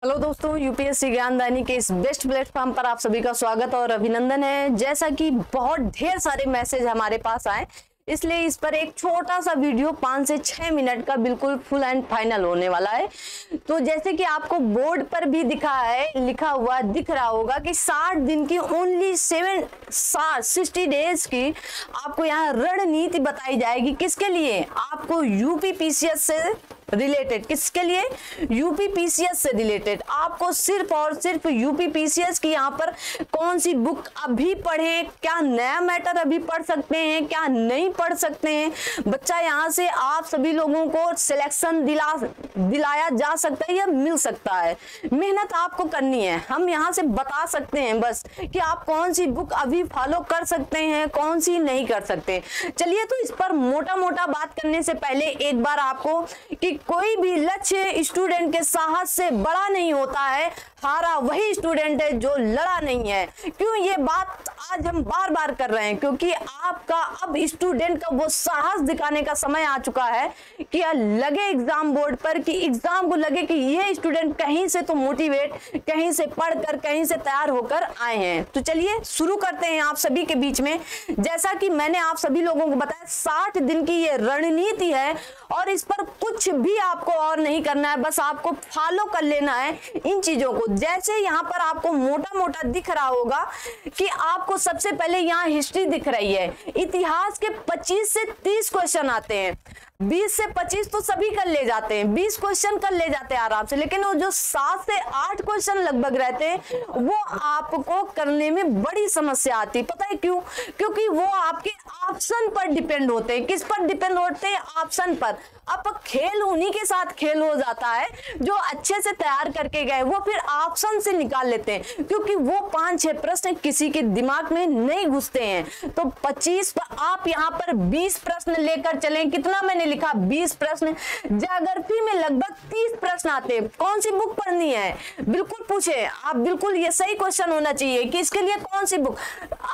Hello दोस्तों, UPSC ज्ञानदानी के इस बेस्ट प्लेटफॉर्म पर आप सभी का स्वागत और अभिनंदन है। जैसा कि बहुत ढेर सारे मैसेज हमारे पास आए, इसलिए इस पर एक छोटा सा वीडियो 5 से 6 मिनट का बिल्कुल फुल एंड फाइनल होने वाला है। तो जैसे कि आपको बोर्ड पर भी लिखा हुआ दिख रहा होगा कि 60 दिन की ओनली 60 डेज की आपको यहाँ रणनीति बताई जाएगी। किसके लिए? आपको यूपी पीसीएस से रिलेटेड। किसके लिए? यूपी पीसीएस से रिलेटेड। आपको सिर्फ और सिर्फ यूपी पीसीएस की यहाँ पर कौन सी बुक अभी पढ़ें, क्या नया मैटर अभी पढ़ सकते हैं, क्या नहीं पढ़ सकते हैं। बच्चा यहाँ से आप सभी लोगों को सिलेक्शन दिलाया जा सकता है या मिल सकता है। मेहनत आपको करनी है, हम यहाँ से बता सकते हैं बस कि आप कौन सी बुक अभी फॉलो कर सकते हैं, कौन सी नहीं कर सकते। चलिए, तो इस पर मोटा मोटा बात करने से पहले एक बार आपको कि कोई भी लक्ष्य स्टूडेंट के साहस से बड़ा नहीं होता है, हारा वही स्टूडेंट है जो लड़ा नहीं है। क्यों ये बात आज हम बार बार कर रहे हैं? क्योंकि आपका अब स्टूडेंट का वो साहस दिखाने का समय आ चुका है कि लगे एग्जाम बोर्ड पर, कि एग्जाम को लगे कि ये स्टूडेंट कहीं से तो मोटिवेट, कहीं से पढ़कर, कहीं से तैयार होकर आए हैं। तो चलिए शुरू करते हैं आप सभी के बीच में। जैसा कि मैंने आप सभी लोगों को बताया, 60 दिन की ये रणनीति है और इस पर कुछ भी आपको और नहीं करना है, बस आपको फॉलो कर लेना है इन चीजों को। जैसे यहाँ पर आपको मोटा मोटा दिख रहा होगा कि आपको सबसे पहले यहाँ हिस्ट्री दिख रही है। इतिहास के 25 से 30 क्वेश्चन आते हैं। 20 से 25 तो सभी कर ले जाते हैं, 20 क्वेश्चन कर ले जाते हैं आराम से, लेकिन वो जो 7 से 8 क्वेश्चन लगभग रहते हैं वो आपको करने में बड़ी समस्या आती है। पता है क्यों? क्योंकि वो आपके ऑप्शन पर डिपेंड होते हैं। किस पर डिपेंड होते हैं? ऑप्शन पर। अब खेल उन्हीं के साथ खेल हो जाता है जो अच्छे से तैयार करके गए, वो फिर ऑप्शन से निकाल लेते हैं, क्योंकि वो 5-6 प्रश्न किसी के दिमाग में नहीं घुसते हैं। तो 25 पर आप यहाँ पर 20 प्रश्न लेकर चलें। कितना मैंने लिखा? 20 प्रश्न। ज्योग्राफी में लगभग 30 प्रश्न आते हैं। कौन सी बुक पढ़नी है? बिल्कुल पूछे आप, बिल्कुल ये सही क्वेश्चन होना चाहिए कि इसके लिए कौन सी बुक।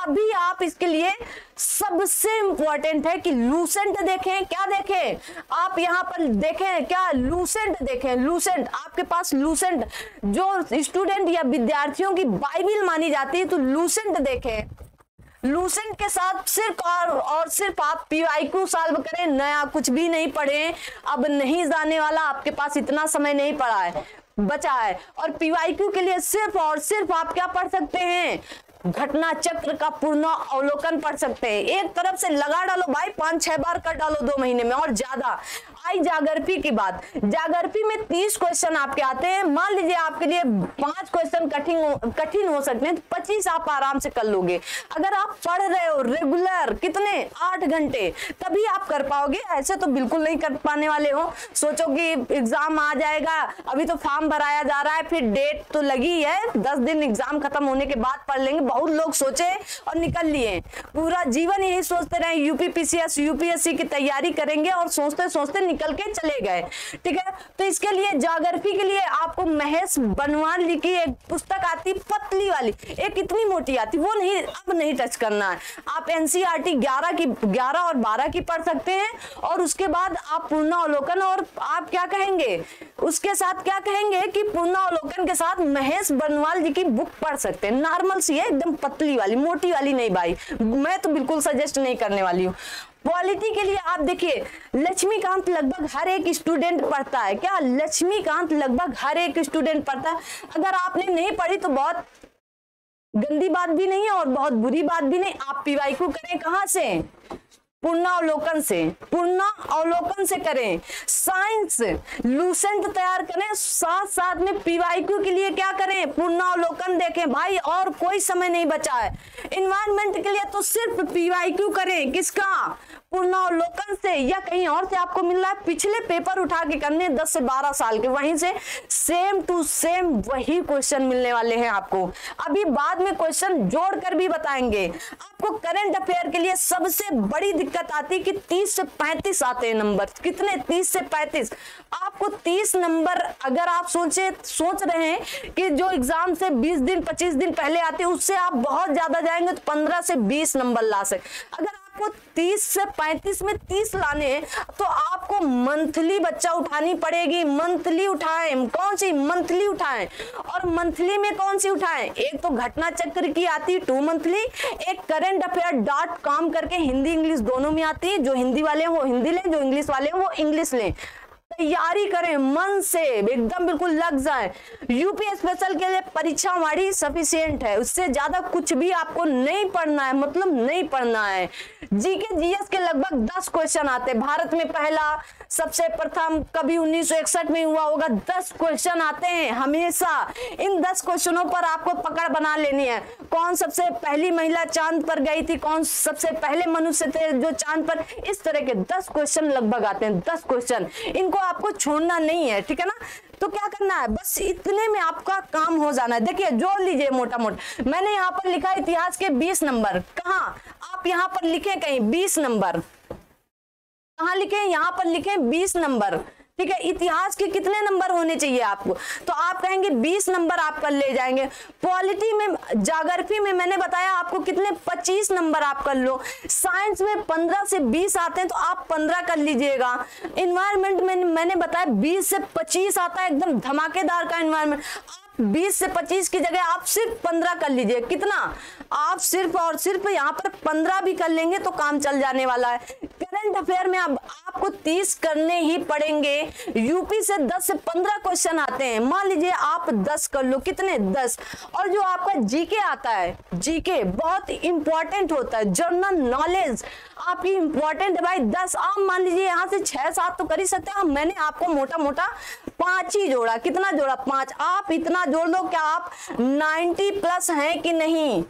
अभी आप इसके लिए सबसे इंपॉर्टेंट है कि लूसेंट देखें। क्या देखें? आप यहाँ पर देखें, क्या लूसेंट देखें। लूसेंट, आपके पास लूसेंट जो स्टूडेंट या विद्यार्थियों की बाइबल मानी जाती है, तो लूसेंट देखें। लूसेंट के साथ सिर्फ और सिर्फ आप पीवाईक्यू सॉल्व करें, नया कुछ भी नहीं पढ़े। अब नहीं जाने वाला, आपके पास इतना समय नहीं पड़ा है, बचा है। और पीवाईक्यू के लिए सिर्फ और सिर्फ आप क्या पढ़ सकते हैं? घटना चक्र का पूर्ण अवलोकन पढ़ सकते हैं। एक तरफ से लगा डालो भाई, 5-6 बार कर डालो 2 महीने में और ज्यादा। आई ज्योग्राफी की बात। ज्योग्राफी में 30 क्वेश्चन आपके आते हैं। मान लीजिए आपके लिए 5 क्वेश्चन कठिन हो सकते हैं, तो 25 आप आराम से कर लोगे। अगर आप पढ़ रहे हो रेगुलर, कितने 8 घंटे, तभी आप कर पाओगे। ऐसे तो बिल्कुल नहीं कर पाने वाले हो। सोचो कि एग्जाम आ जाएगा, अभी तो फॉर्म भराया जा रहा है, फिर डेट तो लगी है, 10 दिन एग्जाम खत्म होने के बाद पढ़ लेंगे। बहुत लोग सोचे और निकल लिए, पूरा जीवन यही सोचते रहे यूपी पीसीएस यूपीएससी की तैयारी करेंगे और सोचते सोचते निकल के चले गए। ठीक है, तो इसके लिए ज्योग्राफी के लिए आपको महेश बनवाल लिखी एक पुस्तक आती, पतली वाली, एक इतनी मोटी आती, वो नहीं, अब नहीं टच करना है। आप एनसीईआरटी 11 और 12 की पढ़ सकते हैं और उसके बाद आप पूर्णावलोकन, और आप क्या कहेंगे उसके साथ? क्या कहेंगे कि पूर्णावलोकन के साथ महेश बनवाल जी की बुक पढ़ सकते हैं। नॉर्मल सी है, एकदम पतली वाली, मोटी वाली नहीं भाई, मैं तो बिल्कुल सजेस्ट नहीं करने वाली हूँ। पॉलिटी के लिए आप देखिए, लक्ष्मीकांत लगभग हर एक स्टूडेंट पढ़ता है। क्या? लक्ष्मीकांत लगभग हर एक स्टूडेंट पढ़ता है। अगर आपने नहीं पढ़ी तो बहुत गंदी बात भी नहीं है और बहुत बुरी बात भी नहीं। आप पीवाईक्यू करें कहां से? पूर्णावलोकन से। पूर्णावलोकन से करें। साइंस लूसेंट तैयार करें, साथ साथ में पीवाईक्यू के लिए क्या करें? पूर्णावलोकन देखें भाई, और कोई समय नहीं बचा है। एनवायरनमेंट के लिए तो सिर्फ पीवाईक्यू करें। किसका? पूर्णावलोकन से, या कहीं और से आपको मिल रहा है, पिछले पेपर उठा के करने 10 से 12 साल के, वहीं से सेम टू सेम वही क्वेश्चन मिलने वाले हैं आपको। अभी बाद में क्वेश्चन जोड़कर भी बताएंगे। आपको करंट अफेयर के लिए सबसे बड़ी दिक्कत आती है कि 30 से 35 आते हैं नंबर। कितने? 30 से 35। आपको 30 नंबर, अगर आप सोच रहे हैं कि जो एग्जाम से 20 दिन 25 दिन पहले आते हैं उससे आप बहुत ज्यादा जाएंगे तो 15 से 20 नंबर ला सकते। अगर आपको 30 से 35 में 30 लाने तो आपको मंथली बच्चा उठानी पड़ेगी। मंथली उठाएं, कौन सी मंथली उठाएं, और मंथली में कौन सी उठाएं? एक तो घटना चक्र की आती है 2 मंथली, एक currentaffair.com करके हिंदी इंग्लिश दोनों में आती है। जो हिंदी वाले हैं वो हिंदी लें, जो इंग्लिश वाले हैं वो इंग्लिश लें। तैयारी करें मन से, एकदम बिल्कुल लग जाए। यूपी स्पेशल के लिए परीक्षा हमारी सफिशिएंट है, उससे ज्यादा कुछ भी आपको नहीं पढ़ना है, मतलब नहीं पढ़ना है। जीके जीएस के लगभग 10 क्वेश्चन आते हैं। भारत में पहला सबसे प्रथम कभी 1961 में हुआ होगा, 10 क्वेश्चन आते हैं हमेशा। इन 10 क्वेश्चनों पर आपको पकड़ बना लेनी है। कौन सबसे पहली महिला चांद पर गई थी, कौन सबसे पहले मनुष्य थे जो चांद पर, इस तरह के 10 क्वेश्चन लगभग आते हैं। 10 क्वेश्चन, इनको आपको छोड़ना नहीं है, ठीक है ना। तो क्या करना है, बस इतने में आपका काम हो जाना है। देखिए जोड़ लीजिए मोटा मोटा। मैंने यहाँ पर लिखा इतिहास के 20 नंबर। कहाँ आप यहाँ पर लिखें, कहीं 20 नंबर कहाँ लिखें, यहाँ पर लिखें 20 नंबर, ठीक है। इतिहास के कितने नंबर होने चाहिए आपको, तो आप कहेंगे 20 नंबर आप कर ले जाएंगे। पॉलिटी में, ज्योग्राफी में मैंने बताया आपको कितने, 25 नंबर आप कर लो। साइंस में 15 से 20 आते हैं तो आप 15 कर लीजिएगा। इन्वायरमेंट में मैंने बताया 20 से 25 आता है, एकदम धमाकेदार का इन्वायरमेंट। 20 से 25 की जगह आप सिर्फ 15 कर लीजिए। कितना, आप सिर्फ और सिर्फ यहाँ पर 15 भी कर लेंगे तो काम चल जाने वाला है। करंट अफेयर में अब आपको 30 करने ही पड़ेंगे। यूपी से 10 से 15 क्वेश्चन आते हैं, मान लीजिए आप 10 कर लो। कितने, 10। और जो आपका जीके आता है, जीके बहुत इंपॉर्टेंट होता है, जनरल नॉलेज आपकी इंपॉर्टेंट है भाई। 10 आप मान लीजिए यहाँ से 6-7 तो कर ही सकते हैं। मैंने आपको मोटा मोटा 5 ही जोड़ा। कितना जोड़ा, 5। आप इतना जोड़ लो, क्या आप 90 प्लस हैं कि नहीं।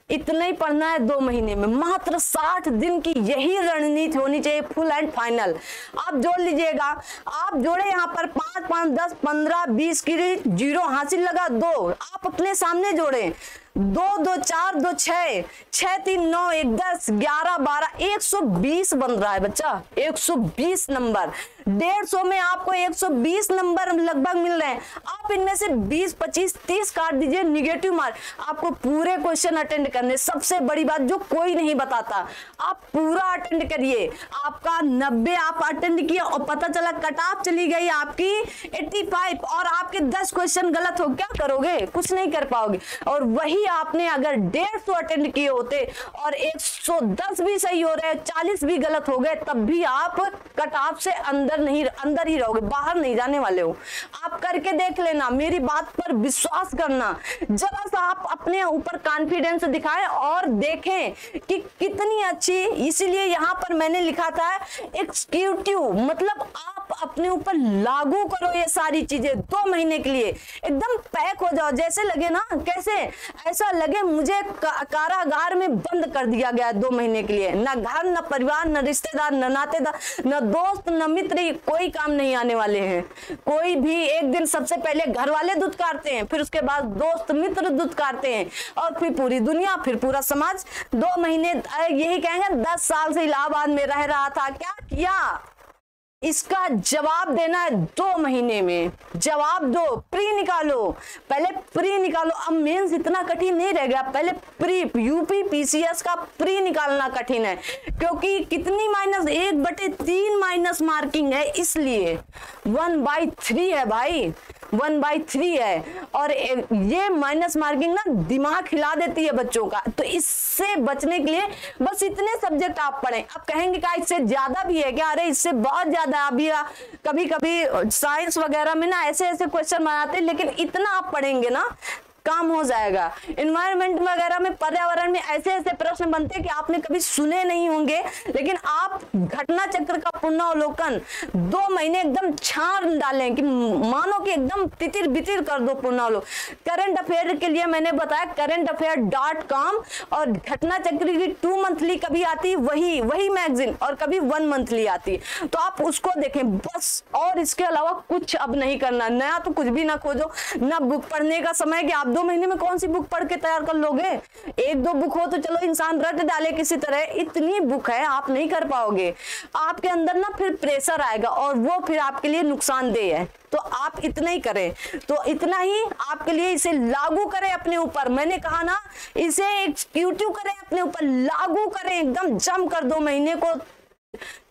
इतना ही पढ़ना है 2 महीने में, मात्र 60 दिन की यही रणनीति होनी चाहिए, फुल एंड फाइनल। आप जोड़ लीजिएगा, आप जोड़े यहाँ पर 5, 5, 10, 15, 20 की 0 हासिल लगा 2। आप अपने सामने जोड़े 2, 2, 4, 2, 6, 6, 3, 9, 1, 10, 11, 12, 120 बन रहा है बच्चा। 120 नंबर, 150 में आपको 120 नंबर लगभग मिल रहे हैं। आप इनमें से 20, 25, 30 काट दीजिए, निगेटिव मार्क। आपको पूरे क्वेश्चन अटेंड करने, सबसे बड़ी बात जो कोई नहीं बताता, आप पूरा अटेंड करिए। आपका 90 आप अटेंड किया और पता चला कट ऑफ चली गई आपकी 85 और आपके 10 क्वेश्चन गलत हो, क्या करोगे, कुछ नहीं कर पाओगे। और वही आपने अगर 150 अटेंड किए होते और 110 भी सही हो रहे, 40 भी गलत हो गए, तब भी आप कट ऑफ से अंदर ही रहोगे, बाहर नहीं जाने वाले हो। आप करके देख लेना, मेरी बात पर विश्वास करना। जरा सा आप अपने ऊपर कॉन्फिडेंस दिखाएं और देखें कि कितनी अच्छी। इसीलिए यहाँ पर मैंने लिखा था एक्सक्यूटिव, मतलब आप अपने ऊपर लागू करो ये सारी चीजें 2 महीने के लिए, एकदम पैक हो जाओ। जैसे लगे ना, कैसे, ऐसा लगे मुझे कारागार में बंद कर दिया गया 2 महीने के लिए। न घर, न परिवार, न रिश्तेदार, न नातेदार, न दोस्त, न मित्र, कोई काम नहीं आने वाले हैं। कोई भी एक दिन सबसे पहले घर वाले दुत्कारते हैं, फिर उसके बाद दोस्त मित्र दुत्कारते हैं, और फिर पूरी दुनिया, फिर पूरा समाज। 2 महीने यही कहेंगे 10 साल से इलाहाबाद में रह रहा था, क्या किया, इसका जवाब देना है 2 महीने में। जवाब दो, प्री निकालो, पहले प्री निकालो। अब मेंस इतना कठिन नहीं रह गया, पहले प्री, यूपी पीसीएस का प्री निकालना कठिन है, क्योंकि कितनी -1/3 माइनस मार्किंग है, इसलिए 1/3 है भाई, 1/3 है। और ये माइनस मार्किंग ना दिमाग हिला देती है बच्चों का। तो इससे बचने के लिए बस इतने सब्जेक्ट आप पढ़ें। आप कहेंगे क्या इससे ज्यादा भी है क्या, अरे इससे बहुत ज्यादा। अभी कभी कभी साइंस वगैरह में ना ऐसे ऐसे क्वेश्चन बनाते हैं, लेकिन इतना आप पढ़ेंगे ना काम हो जाएगा। इन्वायरमेंट वगैरह में, पर्यावरण में ऐसे ऐसे प्रश्न बनते हैं कि आपने कभी सुने नहीं होंगे, लेकिन आप घटना चक्र का पुनरावलोकन 2 महीने एकदम छान डालें कि मानो कि एकदम तितिर बितिर कर दो पुनरावलोकन। करंट अफेयर के लिए मैंने बताया currentaffair.com, और घटना चक्र की 2 मंथली कभी आती वही मैगजीन, और कभी 1 मंथली आती, तो आप उसको देखें बस। और इसके अलावा कुछ अब नहीं करना, नया तो कुछ भी ना खोजो, ना बुक पढ़ने का समय कि आप 2 महीने में कौन सी बुक पढ़ के तैयार कर लोगे? 1-2 बुक हो तो चलो इंसान रट डाले किसी तरह, इतनी बुक है आप नहीं कर पाओगे। आपके अंदर ना फिर प्रेशर आएगा और वो फिर आपके लिए नुकसानदेह है। तो आप इतना ही करें, तो इतना ही आपके लिए, इसे लागू करें अपने ऊपर। मैंने कहा ना, इसे एग्जीक्यूटिव करें अपने ऊपर, लागू करें एकदम जम कर। 2 महीने को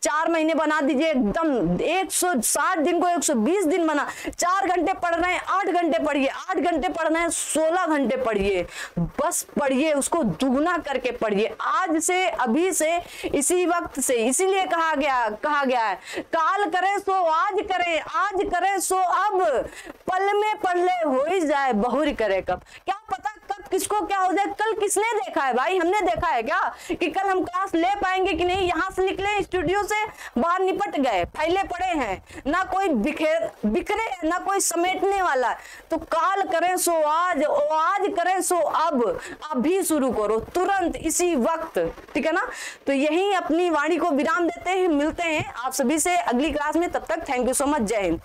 4 महीने बना दीजिए, एकदम 160 दिन को 120 दिन बना। 4 घंटे पढ़ रहे हैं 8 घंटे पढ़िए, 8 घंटे पढ़ना है 16 घंटे पढ़िए, बस पढ़िए, उसको दुगना करके पढ़िए आज से, अभी से, इसी वक्त से। इसीलिए कहा गया है काल करे सो आज करे, आज करे सो अब, पल में पढ़ ले हो ही जाए बहुरी करे कब। क्या पता कब किसको क्या हो जाए। कल किसने देखा है भाई? हमने देखा है क्या कि कल हम क्लास ले पाएंगे कि नहीं? यहाँ से निकले, स्टूडियो से बाहर निपट गए, फैले पड़े हैं, ना कोई बिखरे, ना कोई समेटने वाला। तो काल करें सो आज, आज करें सो अब, अभी शुरू करो तुरंत, इसी वक्त, ठीक है ना। तो यही अपनी वाणी को विराम देते हैं, मिलते हैं आप सभी से अगली क्लास में। तब तक थैंक यू सो मच, जय हिंद।